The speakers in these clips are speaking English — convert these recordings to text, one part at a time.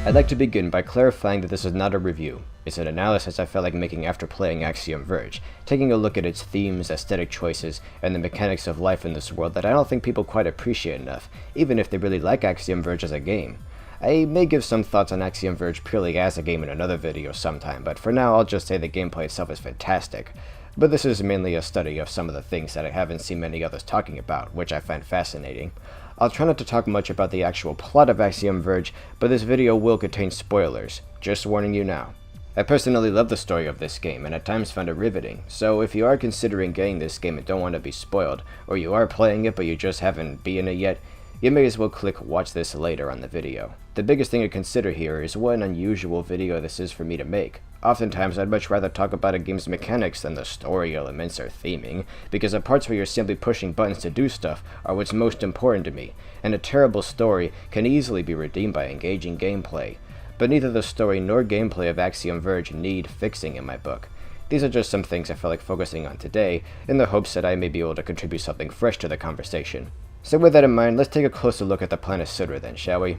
I'd like to begin by clarifying that this is not a review. It's an analysis I felt like making after playing Axiom Verge, taking a look at its themes, aesthetic choices, and the mechanics of life in this world that I don't think people quite appreciate enough, even if they really like Axiom Verge as a game. I may give some thoughts on Axiom Verge purely as a game in another video sometime, but for now I'll just say the gameplay itself is fantastic. But this is mainly a study of some of the things that I haven't seen many others talking about, which I find fascinating. I'll try not to talk much about the actual plot of Axiom Verge, but this video will contain spoilers, just warning you now. I personally love the story of this game, and at times found it riveting, so if you are considering getting this game and don't want to be spoiled, or you are playing it but you just haven't beaten it yet, you may as well click watch this later on the video. The biggest thing to consider here is what an unusual video this is for me to make. Oftentimes I'd much rather talk about a game's mechanics than the story elements or theming, because the parts where you're simply pushing buttons to do stuff are what's most important to me, and a terrible story can easily be redeemed by engaging gameplay. But neither the story nor gameplay of Axiom Verge need fixing in my book. These are just some things I feel like focusing on today, in the hopes that I may be able to contribute something fresh to the conversation. So with that in mind, let's take a closer look at the planet Sudra then, shall we?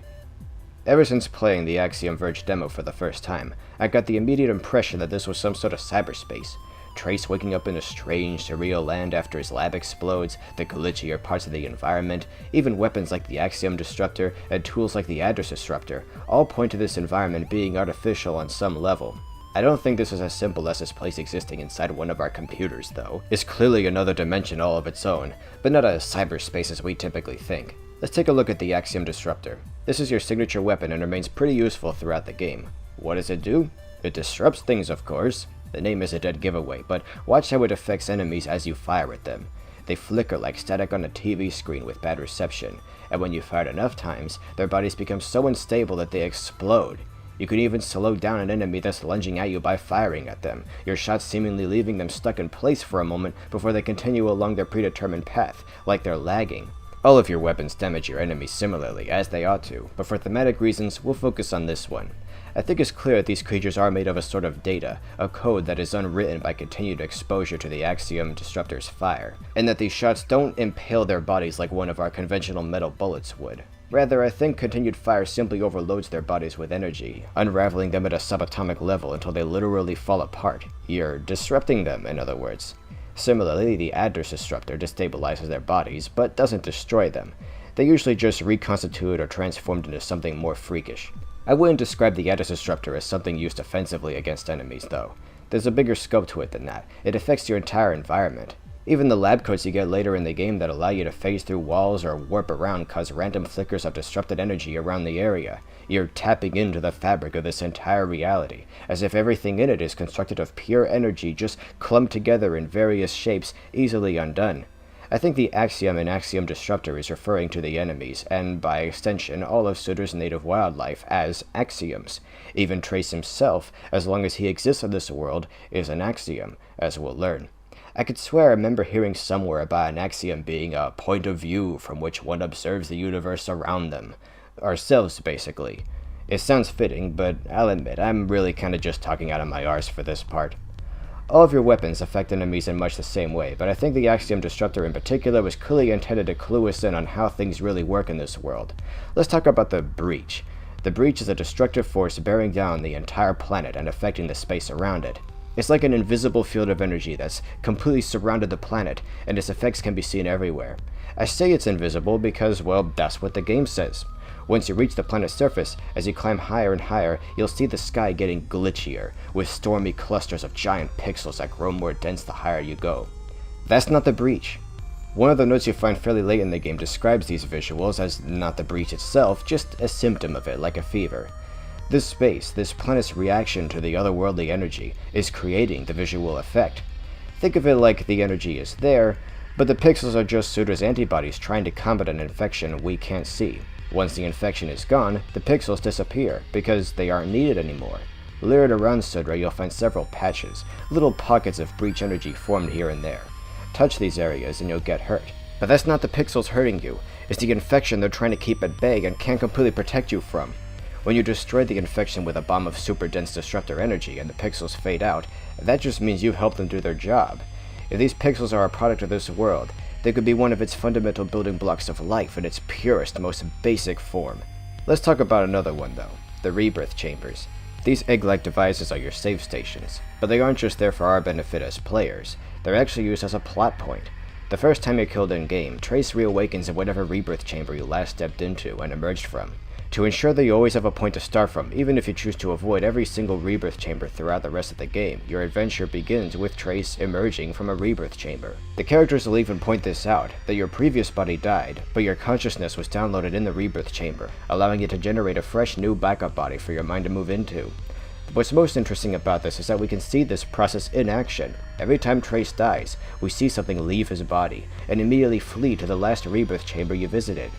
Ever since playing the Axiom Verge demo for the first time, I got the immediate impression that this was some sort of cyberspace. Trace waking up in a strange, surreal land after his lab explodes, the glitchier parts of the environment, even weapons like the Axiom Disruptor and tools like the Address Disruptor, all point to this environment being artificial on some level. I don't think this is as simple as this place existing inside one of our computers, though. It's clearly another dimension all of its own, but not a cyberspace as we typically think. Let's take a look at the Axiom Disruptor. This is your signature weapon and remains pretty useful throughout the game. What does it do? It disrupts things, of course. The name is a dead giveaway, but watch how it affects enemies as you fire at them. They flicker like static on a TV screen with bad reception, and when you fire it enough times, their bodies become so unstable that they explode. You can even slow down an enemy that's lunging at you by firing at them, your shots seemingly leaving them stuck in place for a moment before they continue along their predetermined path, like they're lagging. All of your weapons damage your enemies similarly, as they ought to, but for thematic reasons, we'll focus on this one. I think it's clear that these creatures are made of a sort of data, a code that is unwritten by continued exposure to the Axiom Disruptor's fire, and that these shots don't impale their bodies like one of our conventional metal bullets would. Rather, I think continued fire simply overloads their bodies with energy, unraveling them at a subatomic level until they literally fall apart. You're disrupting them, in other words. Similarly, the Address Disruptor destabilizes their bodies, but doesn't destroy them. They usually just reconstitute or transformed into something more freakish. I wouldn't describe the Address Disruptor as something used offensively against enemies, though. There's a bigger scope to it than that. It affects your entire environment. Even the lab coats you get later in the game that allow you to phase through walls or warp around cause random flickers of disrupted energy around the area. You're tapping into the fabric of this entire reality, as if everything in it is constructed of pure energy just clumped together in various shapes, easily undone. I think the Axiom and Axiom Disruptor is referring to the enemies, and by extension all of Sudra's native wildlife, as axioms. Even Trace himself, as long as he exists in this world, is an axiom, as we'll learn. I could swear I remember hearing somewhere about an axiom being a point of view from which one observes the universe around them. Ourselves, basically. It sounds fitting, but I'll admit, I'm really kinda just talking out of my arse for this part. All of your weapons affect enemies in much the same way, but I think the Axiom Disruptor in particular was clearly intended to clue us in on how things really work in this world. Let's talk about the Breach. The Breach is a destructive force bearing down the entire planet and affecting the space around it. It's like an invisible field of energy that's completely surrounded the planet, and its effects can be seen everywhere. I say it's invisible because, well, that's what the game says. Once you reach the planet's surface, as you climb higher and higher, you'll see the sky getting glitchier, with stormy clusters of giant pixels that grow more dense the higher you go. That's not the Breach. One of the notes you find fairly late in the game describes these visuals as not the Breach itself, just a symptom of it, like a fever. This space, this planet's reaction to the otherworldly energy, is creating the visual effect. Think of it like the energy is there, but the pixels are just Sudra's antibodies trying to combat an infection we can't see. Once the infection is gone, the pixels disappear, because they aren't needed anymore. Littered around Sudra, you'll find several patches, little pockets of breach energy formed here and there. Touch these areas and you'll get hurt. But that's not the pixels hurting you, it's the infection they're trying to keep at bay and can't completely protect you from. When you destroy the infection with a bomb of super dense disruptor energy and the pixels fade out, that just means you've helped them do their job. If these pixels are a product of this world, they could be one of its fundamental building blocks of life in its purest, most basic form. Let's talk about another one though. the rebirth chambers. These egg-like devices are your save stations, but they aren't just there for our benefit as players, they're actually used as a plot point. The first time you're killed in-game, Trace reawakens in whatever rebirth chamber you last stepped into and emerged from. To ensure that you always have a point to start from, even if you choose to avoid every single rebirth chamber throughout the rest of the game, your adventure begins with Trace emerging from a rebirth chamber. The characters will even point this out, that your previous body died, but your consciousness was downloaded in the rebirth chamber, allowing it to generate a fresh new backup body for your mind to move into. What's most interesting about this is that we can see this process in action. Every time Trace dies, we see something leave his body, and immediately flee to the last rebirth chamber you visited.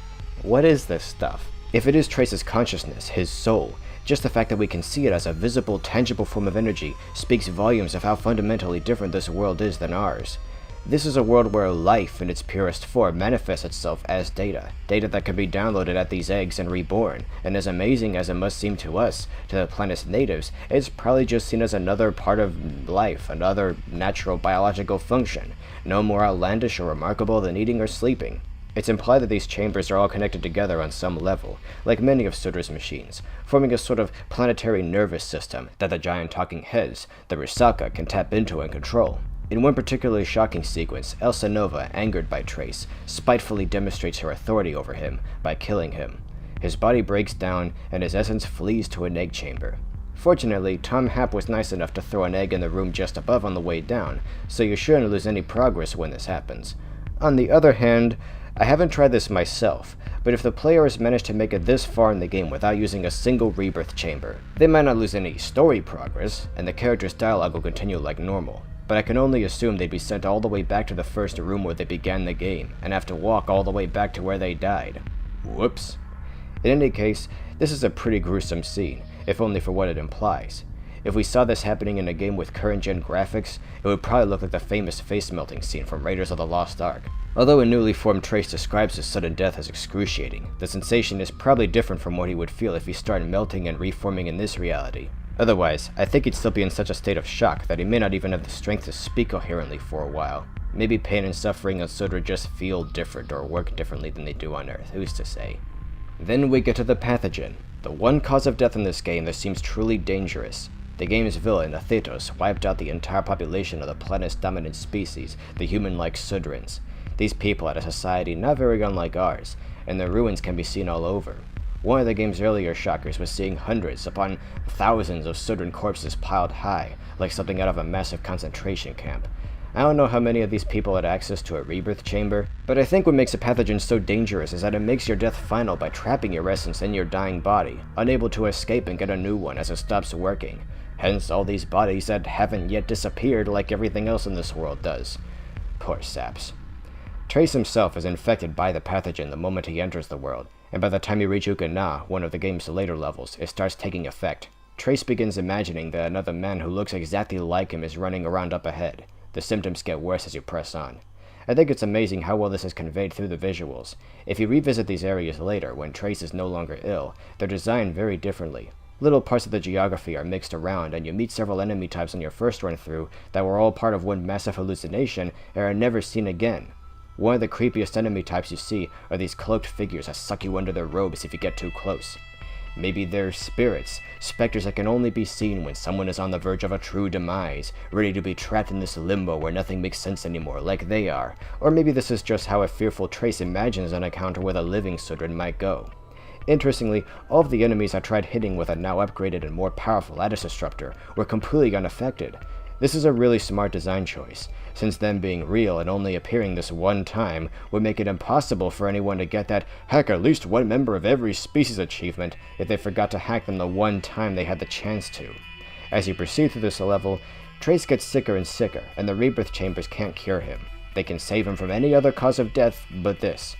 What is this stuff? If it is Trace's consciousness, his soul, just the fact that we can see it as a visible, tangible form of energy speaks volumes of how fundamentally different this world is than ours. This is a world where life in its purest form manifests itself as data that can be downloaded at these eggs and reborn, and as amazing as it must seem to us, to the planet's natives, it's probably just seen as another part of life, another natural biological function, no more outlandish or remarkable than eating or sleeping. It's implied that these chambers are all connected together on some level, like many of Sudra's machines, forming a sort of planetary nervous system that the giant talking heads, the Rusaka, can tap into and control. In one particularly shocking sequence, Elsa Nova, angered by Trace, spitefully demonstrates her authority over him by killing him. His body breaks down, and his essence flees to an egg chamber. Fortunately, Tom Happ was nice enough to throw an egg in the room just above on the way down, so you shouldn't lose any progress when this happens. On the other hand, I haven't tried this myself, but if the player has managed to make it this far in the game without using a single rebirth chamber, they might not lose any story progress, and the character's dialogue will continue like normal. But I can only assume they'd be sent all the way back to the first room where they began the game, and have to walk all the way back to where they died. Whoops. In any case, this is a pretty gruesome scene, if only for what it implies. If we saw this happening in a game with current-gen graphics, it would probably look like the famous face-melting scene from Raiders of the Lost Ark. Although a newly formed Trace describes his sudden death as excruciating, the sensation is probably different from what he would feel if he started melting and reforming in this reality. Otherwise, I think he'd still be in such a state of shock that he may not even have the strength to speak coherently for a while. Maybe pain and suffering on Sudra just feel different or work differently than they do on Earth, who's to say? Then we get to the pathogen, the one cause of death in this game that seems truly dangerous. The game's villain, Athetos, wiped out the entire population of the planet's dominant species, the human-like Sudrans. These people had a society not very unlike ours, and their ruins can be seen all over. One of the game's earlier shockers was seeing hundreds upon thousands of Sudran corpses piled high, like something out of a massive concentration camp. I don't know how many of these people had access to a rebirth chamber, but I think what makes a pathogen so dangerous is that it makes your death final by trapping your essence in your dying body, unable to escape and get a new one as it stops working. Hence all these bodies that haven't yet disappeared like everything else in this world does. Poor saps. Trace himself is infected by the pathogen the moment he enters the world, and by the time you reach Ukana, one of the game's later levels, it starts taking effect. Trace begins imagining that another man who looks exactly like him is running around up ahead. The symptoms get worse as you press on. I think it's amazing how well this is conveyed through the visuals. If you revisit these areas later, when Trace is no longer ill, they're designed very differently. Little parts of the geography are mixed around, and you meet several enemy types on your first run through that were all part of one massive hallucination and are never seen again. One of the creepiest enemy types you see are these cloaked figures that suck you under their robes if you get too close. Maybe they're spirits, specters that can only be seen when someone is on the verge of a true demise, ready to be trapped in this limbo where nothing makes sense anymore, like they are. Or maybe this is just how a fearful Trace imagines an encounter with a living Sudran might go. Interestingly, all of the enemies I tried hitting with a now upgraded and more powerful lattice disruptor were completely unaffected. This is a really smart design choice, since them being real and only appearing this one time would make it impossible for anyone to get that hack at least one member of every species achievement if they forgot to hack them the one time they had the chance to. As you proceed through this level, Trace gets sicker and sicker, and the rebirth chambers can't cure him. They can save him from any other cause of death but this.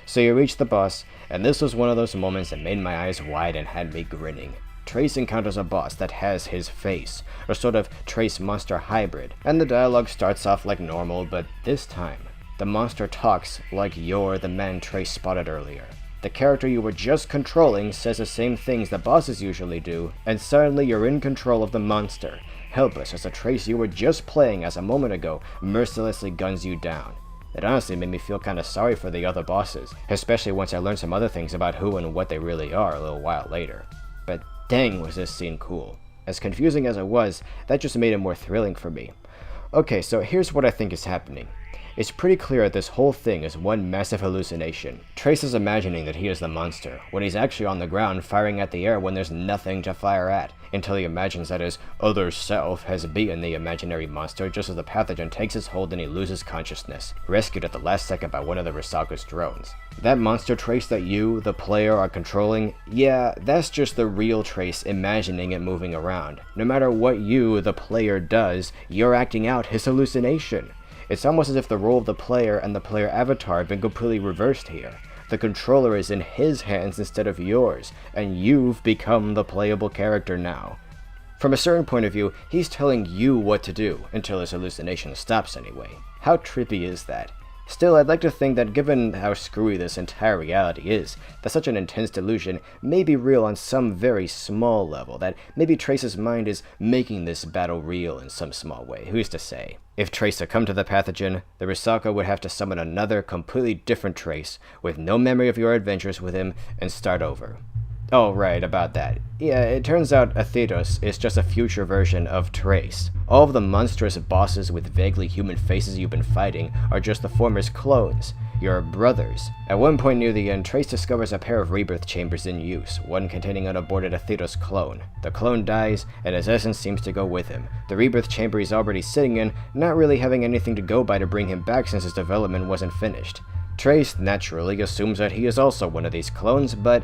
So you reach the boss, and this was one of those moments that made my eyes wide and had me grinning. Trace encounters a boss that has his face, a sort of Trace monster hybrid, and the dialogue starts off like normal, but this time, the monster talks like you're the man Trace spotted earlier. The character you were just controlling says the same things that bosses usually do, and suddenly you're in control of the monster, helpless as the Trace you were just playing as a moment ago mercilessly guns you down. It honestly made me feel kinda sorry for the other bosses, especially once I learned some other things about who and what they really are a little while later. But Dang, was this scene cool. As confusing as it was, that just made it more thrilling for me. Okay, so here's what I think is happening. It's pretty clear that this whole thing is one massive hallucination. Trace is imagining that he is the monster, when he's actually on the ground firing at the air when there's nothing to fire at, until he imagines that his other self has beaten the imaginary monster just as the pathogen takes its hold and he loses consciousness, rescued at the last second by one of the Rusaka's drones. That monster Trace that you, the player, are controlling, yeah, that's just the real Trace imagining it moving around. No matter what you, the player, does, you're acting out his hallucination. It's almost as if the role of the player and the player avatar have been completely reversed here. The controller is in his hands instead of yours, and you've become the playable character now. From a certain point of view, he's telling you what to do, until his hallucination stops anyway. How trippy is that? Still, I'd like to think that given how screwy this entire reality is, that such an intense delusion may be real on some very small level, that maybe Trace's mind is making this battle real in some small way, who's to say? If Trace succumbed to the pathogen, the Rusaka would have to summon another, completely different Trace, with no memory of your adventures with him, and start over. Oh, right, about that. Yeah, it turns out Atheros is just a future version of Trace. All of the monstrous bosses with vaguely human faces you've been fighting are just the former's clones, your brothers. At one point near the end, Trace discovers a pair of rebirth chambers in use, one containing an aborted Atheros clone. The clone dies, and his essence seems to go with him. The rebirth chamber he's already sitting in, not really having anything to go by to bring him back since his development wasn't finished. Trace naturally assumes that he is also one of these clones, but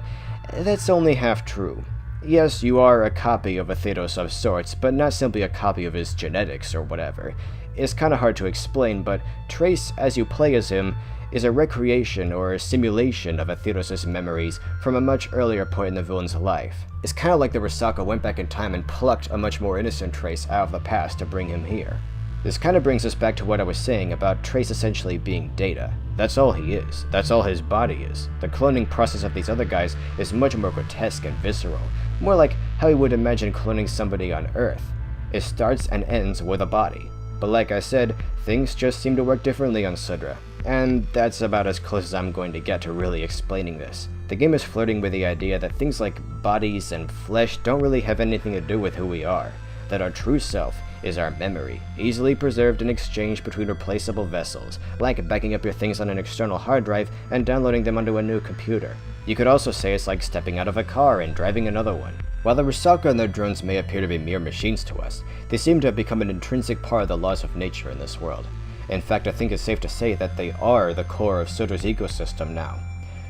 that's only half true. Yes, you are a copy of Atheros of sorts, but not simply a copy of his genetics or whatever. It's kinda hard to explain, but Trace, as you play as him, is a recreation or a simulation of Atheros' memories from a much earlier point in the villain's life. It's kinda like the Rusaka went back in time and plucked a much more innocent Trace out of the past to bring him here. This kinda brings us back to what I was saying about Trace essentially being data. That's all he is. That's all his body is. The cloning process of these other guys is much more grotesque and visceral, more like how you would imagine cloning somebody on Earth. It starts and ends with a body. But like I said, things just seem to work differently on Sudra, and that's about as close as I'm going to get to really explaining this. The game is flirting with the idea that things like bodies and flesh don't really have anything to do with who we are, that our true self is our memory, easily preserved and exchanged between replaceable vessels, like backing up your things on an external hard drive and downloading them onto a new computer. You could also say it's like stepping out of a car and driving another one. While the Rusaka and their drones may appear to be mere machines to us, they seem to have become an intrinsic part of the laws of nature in this world. In fact, I think it's safe to say that they are the core of Sudra's ecosystem now.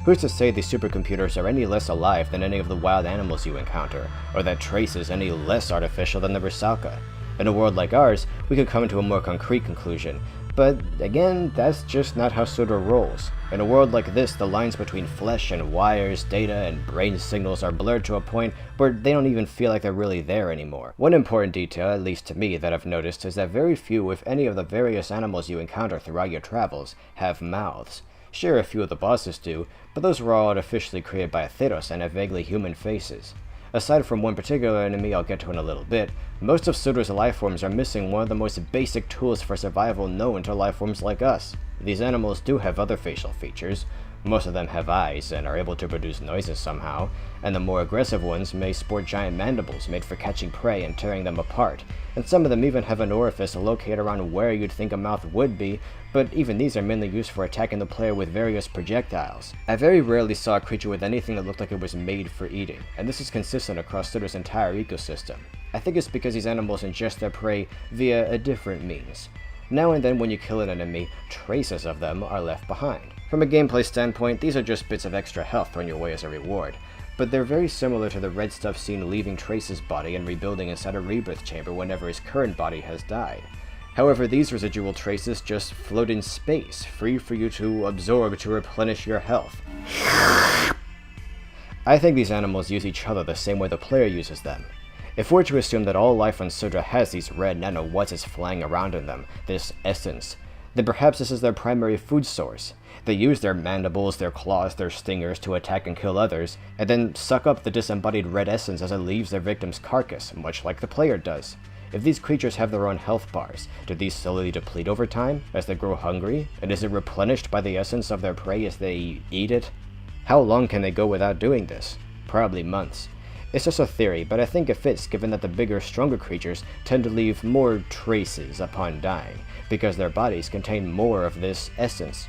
Who's to say these supercomputers are any less alive than any of the wild animals you encounter, or that Trace is any less artificial than the Rusaka? In a world like ours, we could come to a more concrete conclusion, but again, that's just not how Sudra rolls. In a world like this, the lines between flesh and wires, data, and brain signals are blurred to a point where they don't even feel like they're really there anymore. One important detail, at least to me, that I've noticed is that very few, if any, of the various animals you encounter throughout your travels have mouths. Sure, a few of the bosses do, but those were all artificially created by Atheros and have vaguely human faces. Aside from one particular enemy I'll get to in a little bit, most of Sudra's lifeforms are missing one of the most basic tools for survival known to lifeforms like us. These animals do have other facial features. Most of them have eyes and are able to produce noises somehow, and the more aggressive ones may sport giant mandibles made for catching prey and tearing them apart, and some of them even have an orifice located around where you'd think a mouth would be, but even these are mainly used for attacking the player with various projectiles. I very rarely saw a creature with anything that looked like it was made for eating, and this is consistent across Sudra's entire ecosystem. I think it's because these animals ingest their prey via a different means. Now and then when you kill an enemy, traces of them are left behind. From a gameplay standpoint, these are just bits of extra health thrown your way as a reward, but they're very similar to the red stuff seen leaving Trace's body and rebuilding inside a rebirth chamber whenever his current body has died. However, these residual traces just float in space, free for you to absorb to replenish your health. I think these animals use each other the same way the player uses them. If we're to assume that all life on Sudra has these red nano-what's flying around in them, this essence, then perhaps this is their primary food source. They use their mandibles, their claws, their stingers to attack and kill others, and then suck up the disembodied red essence as it leaves their victim's carcass, much like the player does. If these creatures have their own health bars, do these slowly deplete over time as they grow hungry, and is it replenished by the essence of their prey as they eat it? How long can they go without doing this? Probably months. It's just a theory, but I think it fits given that the bigger, stronger creatures tend to leave more traces upon dying, because their bodies contain more of this essence.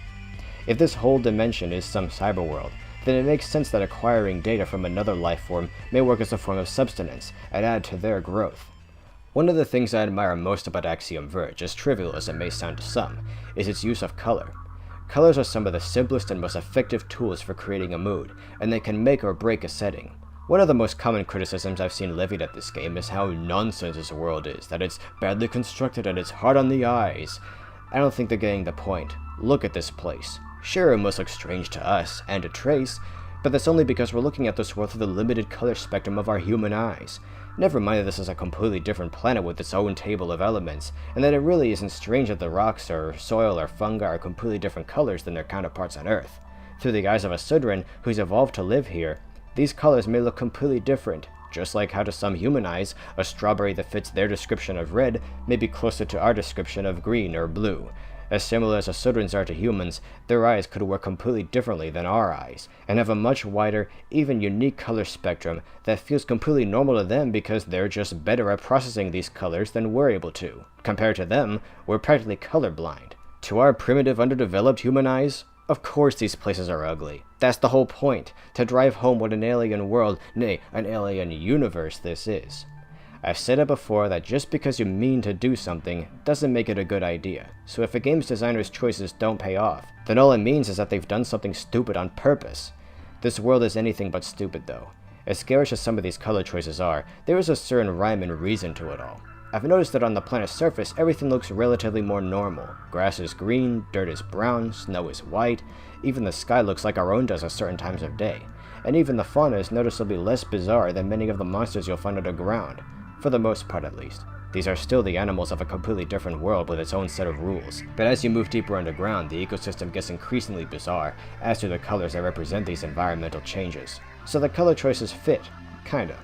If this whole dimension is some cyberworld, then it makes sense that acquiring data from another life form may work as a form of sustenance and add to their growth. One of the things I admire most about Axiom Verge, as trivial as it may sound to some, is its use of color. Colors are some of the simplest and most effective tools for creating a mood, and they can make or break a setting. One of the most common criticisms I've seen levied at this game is how nonsense this world is, that it's badly constructed and it's hard on the eyes. I don't think they're getting the point. Look at this place. Sure, it must look strange to us, and to Trace, but that's only because we're looking at this world through the limited color spectrum of our human eyes. Never mind that this is a completely different planet with its own table of elements, and that it really isn't strange that the rocks or soil or fungi are completely different colors than their counterparts on Earth. Through the eyes of a sudran who's evolved to live here, these colors may look completely different, just like how to some human eyes, a strawberry that fits their description of red may be closer to our description of green or blue. As similar as sudrans are to humans, their eyes could work completely differently than our eyes, and have a much wider, even unique color spectrum that feels completely normal to them because they're just better at processing these colors than we're able to. Compared to them, we're practically colorblind. To our primitive, underdeveloped human eyes, of course these places are ugly. That's the whole point, to drive home what an alien world, nay, an alien universe this is. I've said it before that just because you mean to do something doesn't make it a good idea, so if a game's designer's choices don't pay off, then all it means is that they've done something stupid on purpose. This world is anything but stupid though. As garish as some of these color choices are, there is a certain rhyme and reason to it all. I've noticed that on the planet's surface everything looks relatively more normal. Grass is green, dirt is brown, snow is white, even the sky looks like our own does at certain times of day, and even the fauna is noticeably less bizarre than many of the monsters you'll find underground. For the most part at least. These are still the animals of a completely different world with its own set of rules, but as you move deeper underground, the ecosystem gets increasingly bizarre, as do the colors that represent these environmental changes. So the color choices fit, kinda.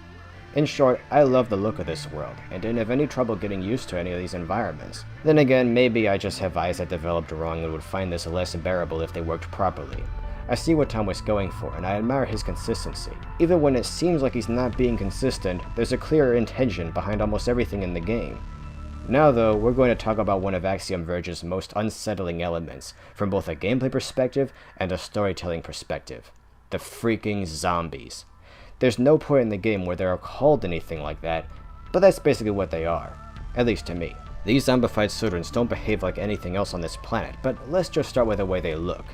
In short, I love the look of this world, and didn't have any trouble getting used to any of these environments. Then again, maybe I just have eyes that developed wrong and would find this less bearable if they worked properly. I see what Tom was going for, and I admire his consistency. Even when it seems like he's not being consistent, there's a clear intention behind almost everything in the game. Now though, we're going to talk about one of Axiom Verge's most unsettling elements, from both a gameplay perspective and a storytelling perspective. The freaking zombies. There's no point in the game where they're called anything like that, but that's basically what they are. At least to me. These zombified sudrans don't behave like anything else on this planet, but let's just start with the way they look.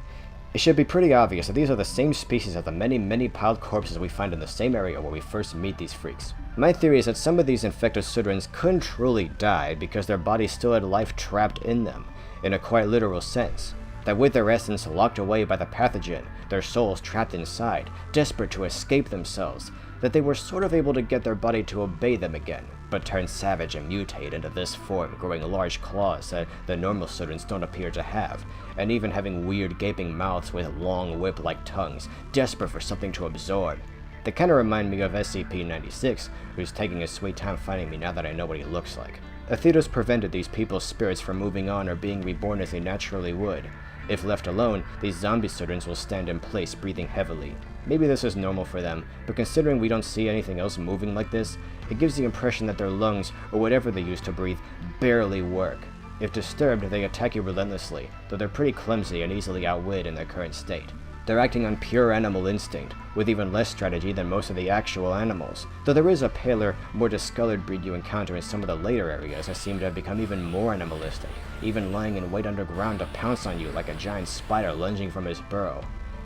It should be pretty obvious that these are the same species as the many piled corpses we find in the same area where we first meet these freaks. My theory is that some of these infected sudrans couldn't truly die because their bodies still had life trapped in them, in a quite literal sense. That with their essence locked away by the pathogen, their souls trapped inside, desperate to escape themselves, that they were sort of able to get their body to obey them again, but turn savage and mutate into this form, growing large claws that the normal sudrans don't appear to have, and even having weird gaping mouths with long whip-like tongues, desperate for something to absorb. They kinda remind me of SCP-96, who's taking his sweet time finding me now that I know what he looks like. Athetos prevented these people's spirits from moving on or being reborn as they naturally would. If left alone, these zombie sudrans will stand in place, breathing heavily. Maybe this is normal for them, but considering we don't see anything else moving like this, it gives the impression that their lungs, or whatever they use to breathe, barely work. If disturbed, they attack you relentlessly, though they're pretty clumsy and easily outwitted in their current state. They're acting on pure animal instinct, with even less strategy than most of the actual animals, though there is a paler, more discolored breed you encounter in some of the later areas that seem to have become even more animalistic, even lying in wait underground to pounce on you like a giant spider lunging from his burrow.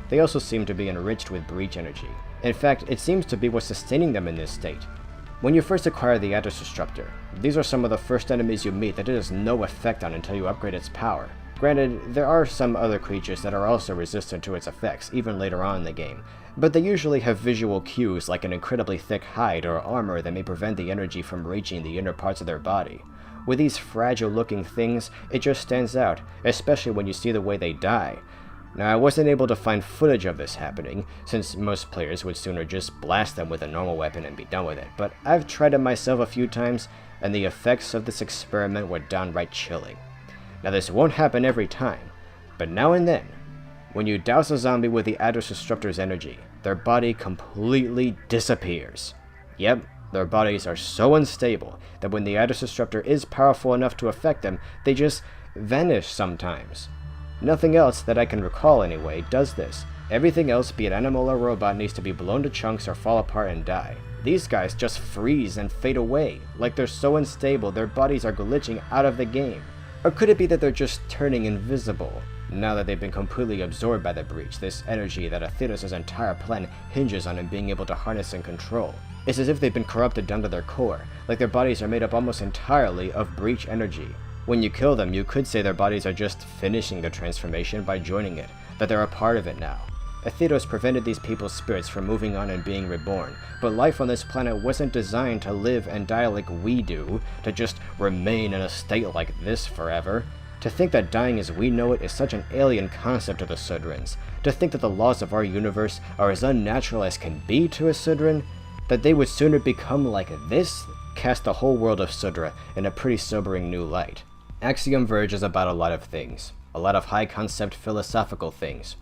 They also seem to be enriched with breach energy. In fact, it seems to be what's sustaining them in this state. When you first acquire the Address Disruptor, these are some of the first enemies you meet that it has no effect on until you upgrade its power. Granted, there are some other creatures that are also resistant to its effects, even later on in the game, but they usually have visual cues like an incredibly thick hide or armor that may prevent the energy from reaching the inner parts of their body. With these fragile-looking things, it just stands out, especially when you see the way they die. Now, I wasn't able to find footage of this happening, since most players would sooner just blast them with a normal weapon and be done with it, but I've tried it myself a few times, and the effects of this experiment were downright chilling. Now, this won't happen every time, but now and then, when you douse a zombie with the Address Disruptor's energy, their body completely disappears. Yep, their bodies are so unstable that when the Addis disruptor is powerful enough to affect them, they just vanish sometimes. Nothing else that I can recall anyway does this. Everything else, be it animal or robot, needs to be blown to chunks or fall apart and die. These guys just freeze and fade away, like they're so unstable their bodies are glitching out of the game. Or could it be that they're just turning invisible? Now that they've been completely absorbed by the breach, this energy that Atheros' entire plan hinges on him being able to harness and control. It's as if they've been corrupted down to their core, like their bodies are made up almost entirely of breach energy. When you kill them, you could say their bodies are just finishing the transformation by joining it, that they're a part of it now. Atheros prevented these people's spirits from moving on and being reborn, but life on this planet wasn't designed to live and die like we do, to just remain in a state like this forever. To think that dying as we know it is such an alien concept to the Sudrans, to think that the laws of our universe are as unnatural as can be to a Sudran, that they would sooner become like this, cast the whole world of Sudra in a pretty sobering new light. Axiom Verge is about a lot of things, a lot of high-concept philosophical things.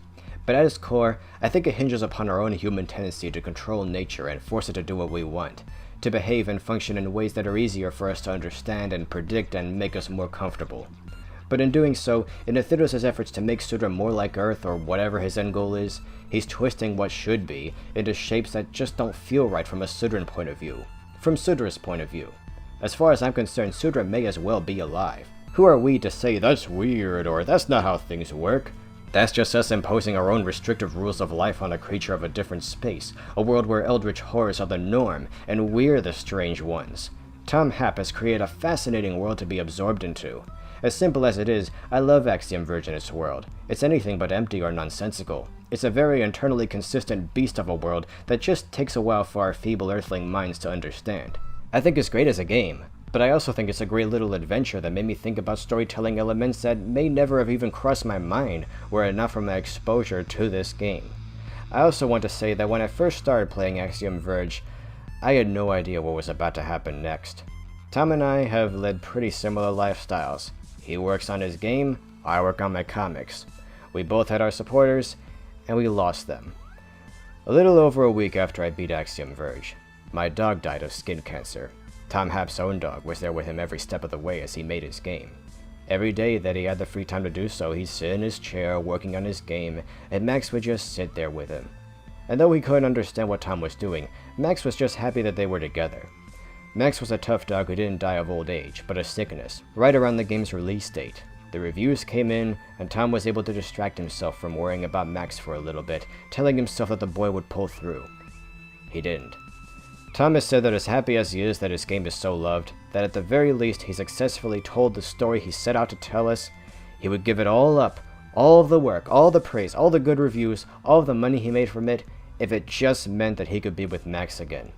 But at its core, I think it hinges upon our own human tendency to control nature and force it to do what we want, to behave and function in ways that are easier for us to understand and predict and make us more comfortable. But in doing so, in Atheros' efforts to make Sudra more like Earth or whatever his end goal is, he's twisting what should be into shapes that just don't feel right from a Sudran point of view, from Sudra's point of view. As far as I'm concerned, Sudra may as well be alive. Who are we to say that's weird or that's not how things work? That's just us imposing our own restrictive rules of life on a creature of a different space, a world where eldritch horrors are the norm, and we're the strange ones. Tom Happ has created a fascinating world to be absorbed into. As simple as it is, I love Axiom Verge in its world. It's anything but empty or nonsensical. It's a very internally consistent beast of a world that just takes a while for our feeble earthling minds to understand. I think it's great as a game, but I also think it's a great little adventure that made me think about storytelling elements that may never have even crossed my mind were it not for my exposure to this game. I also want to say that when I first started playing Axiom Verge, I had no idea what was about to happen next. Tom and I have led pretty similar lifestyles. He works on his game, I work on my comics. We both had our supporters, and we lost them. A little over a week after I beat Axiom Verge, my dog died of skin cancer. Tom Happ's own dog was there with him every step of the way as he made his game. Every day that he had the free time to do so, he'd sit in his chair working on his game, and Max would just sit there with him. And though he couldn't understand what Tom was doing, Max was just happy that they were together. Max was a tough dog who didn't die of old age, but of sickness, right around the game's release date. The reviews came in, and Tom was able to distract himself from worrying about Max for a little bit, telling himself that the boy would pull through. He didn't. Tom has said that as happy as he is that his game is so loved, that at the very least he successfully told the story he set out to tell us, he would give it all up, all of the work, all the praise, all the good reviews, all of the money he made from it, if it just meant that he could be with Max again.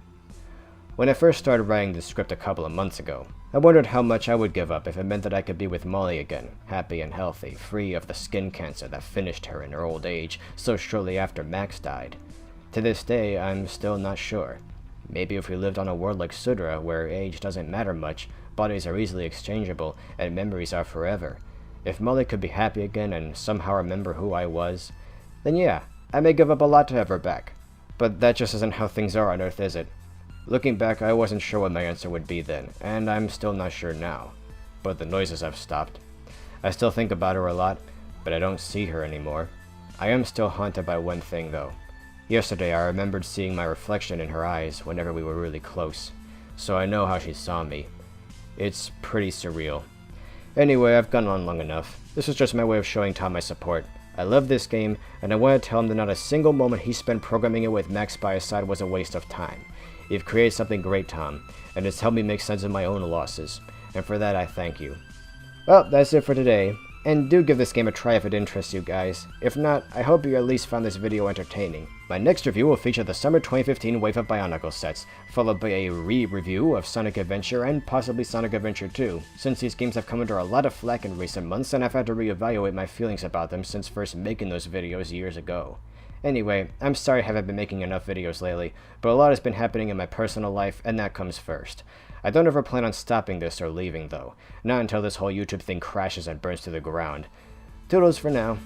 When I first started writing this script a couple of months ago, I wondered how much I would give up if it meant that I could be with Molly again, happy and healthy, free of the skin cancer that finished her in her old age so shortly after Max died. To this day, I'm still not sure. Maybe if we lived on a world like Sudra, where age doesn't matter much, bodies are easily exchangeable, and memories are forever. If Molly could be happy again and somehow remember who I was, then yeah, I may give up a lot to have her back. But that just isn't how things are on Earth, is it? Looking back, I wasn't sure what my answer would be then, and I'm still not sure now. But the noises have stopped. I still think about her a lot, but I don't see her anymore. I am still haunted by one thing, though. Yesterday, I remembered seeing my reflection in her eyes whenever we were really close, so I know how she saw me. It's pretty surreal. Anyway, I've gone on long enough. This is just my way of showing Tom my support. I love this game, and I want to tell him that not a single moment he spent programming it with Max by his side was a waste of time. You've created something great, Tom, and it's helped me make sense of my own losses, and for that I thank you. Well, that's it for today. And do give this game a try if it interests you guys. If not, I hope you at least found this video entertaining. My next review will feature the Summer 2015 Wave of Bionicle sets, followed by a re-review of Sonic Adventure and possibly Sonic Adventure 2, since these games have come under a lot of flack in recent months and I've had to reevaluate my feelings about them since first making those videos years ago. Anyway, I'm sorry I haven't been making enough videos lately, but a lot has been happening in my personal life and that comes first. I don't ever plan on stopping this or leaving though, not until this whole YouTube thing crashes and burns to the ground. Toodles for now.